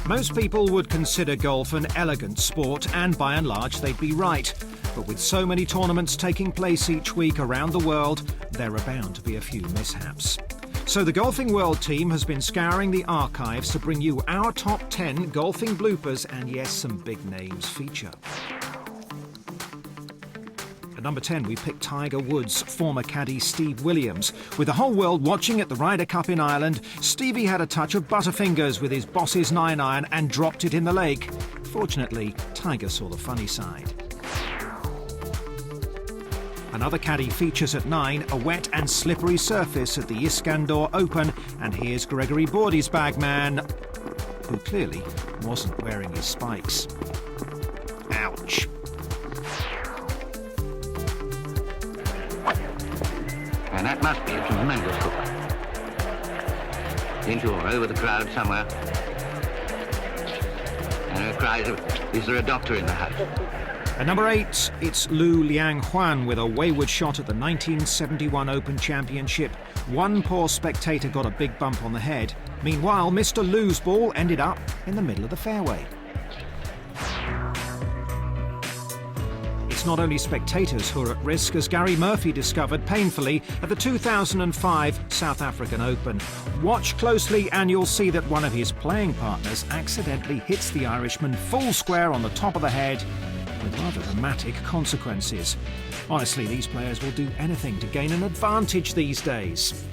Most people would consider golf an elegant sport, and by and large they'd be right. But with so many tournaments taking place each week around the world, there are bound to be a few mishaps. So the Golfing World team has been scouring the archives to bring you our top 10 golfing bloopers, and yes, some big names feature. At number 10, we picked Tiger Woods' former caddy Steve Williams. With the whole world watching at the Ryder Cup in Ireland, Stevie had a touch of butterfingers with his boss's 9-iron and dropped it in the lake. Fortunately, Tiger saw the funny side. Another caddy features at 9, a wet and slippery surface at the Iskandar Open, and here's Gregory Bordy's bagman, who clearly wasn't wearing his spikes. Ouch. And that must be a tremendous hook. Into or over the crowd somewhere. And there are cries of, is there a doctor in the house? At number 8, it's Lu Liang-Huan with a wayward shot at the 1971 Open Championship. One poor spectator got a big bump on the head. Meanwhile, Mr. Lu's ball ended up in the middle of the fairway. It's not only spectators who are at risk, as Gary Murphy discovered painfully at the 2005 South African Open. Watch closely and you'll see that one of his playing partners accidentally hits the Irishman full square on the top of the head, with rather dramatic consequences. Honestly, these players will do anything to gain an advantage these days.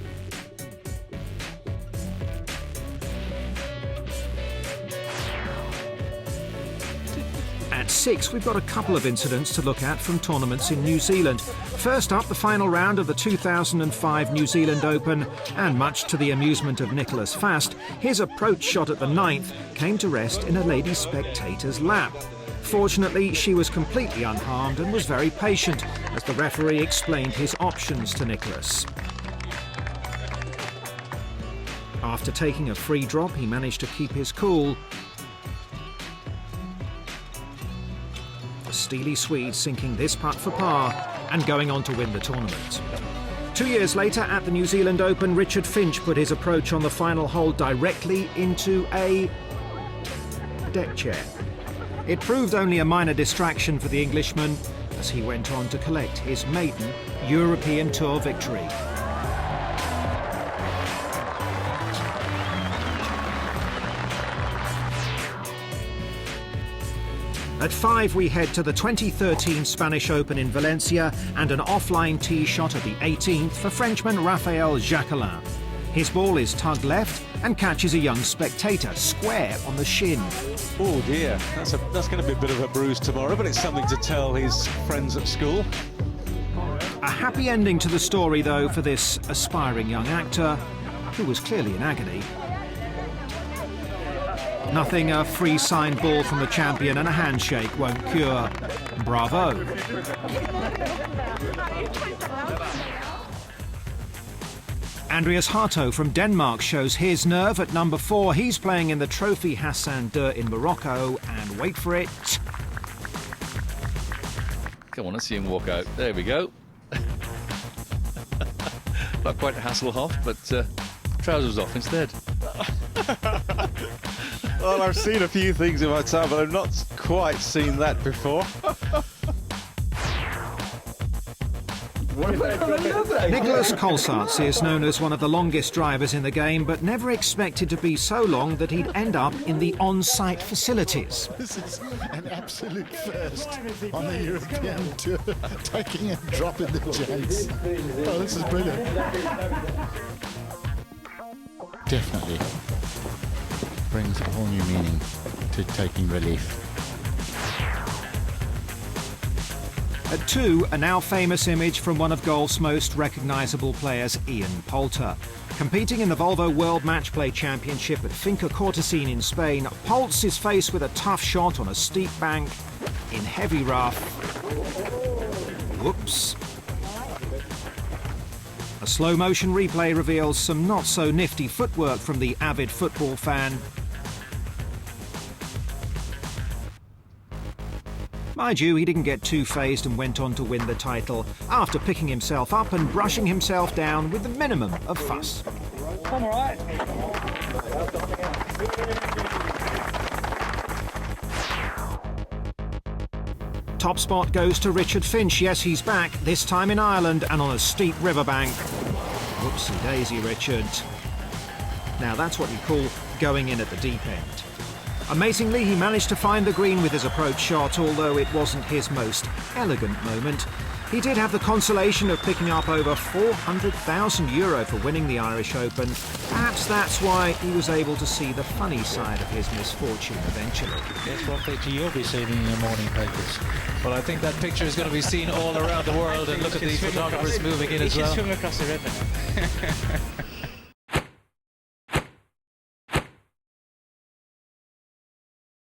At 6, we've got a couple of incidents to look at from tournaments in New Zealand. First up, the final round of the 2005 New Zealand Open, and much to the amusement of Nicholas Fast, his approach shot at the 9th came to rest in a lady spectator's lap. Fortunately, she was completely unharmed and was very patient as the referee explained his options to Nicholas. After taking a free drop, he managed to keep his cool. The steely Swede sinking this putt for par and going on to win the tournament. 2 years later, at the New Zealand Open, Richard Finch put his approach on the final hole directly into a deck chair. It proved only a minor distraction for the Englishman as he went on to collect his maiden European Tour victory. At 5, we head to the 2013 Spanish Open in Valencia and an offline tee shot at the 18th for Frenchman Raphael Jacquelin. His ball is tugged left and catches a young spectator square on the shin. Oh dear, that's going to be a bit of a bruise tomorrow, but it's something to tell his friends at school. A happy ending to the story, though, for this aspiring young actor, who was clearly in agony. Nothing a free signed ball from the champion and a handshake won't cure. Bravo. Andreas Harto from Denmark shows his nerve at number 4. He's playing in the Trophy Hassan II in Morocco, and wait for it. Come on, let's see him walk out. There we go. Not quite Hasselhoff, but trousers off instead. Well, I've seen a few things in my time, but I've not quite seen that before. Nicholas Kolsarts is known as one of the longest drivers in the game, but never expected to be so long that he'd end up in the on-site facilities. This is an absolute first on the European Tour, taking a drop in the gents. Oh, this is brilliant. Definitely brings a whole new meaning to taking relief. At 2, a now famous image from one of golf's most recognisable players, Ian Poulter. Competing in the Volvo World Match Play Championship at Finca Cortesine in Spain, Poults is faced with a tough shot on a steep bank in heavy rough. Whoops. A slow-motion replay reveals some not-so-nifty footwork from the avid football fan. Mind you, he didn't get too phased and went on to win the title after picking himself up and brushing himself down with the minimum of fuss. top spot goes to Richard Finch. Yes, he's back, this time in Ireland and on a steep riverbank. Whoopsie daisy, Richard. Now that's what you call going in at the deep end. Amazingly, he managed to find the green with his approach shot, although it wasn't his most elegant moment. He did have the consolation of picking up over €400,000 for winning the Irish Open. Perhaps that's why he was able to see the funny side of his misfortune eventually. Guess what picture you'll be seeing in your morning papers? Well, I think that picture is going to be seen all around the world, and look at these photographers moving in as well. He can swim across the river.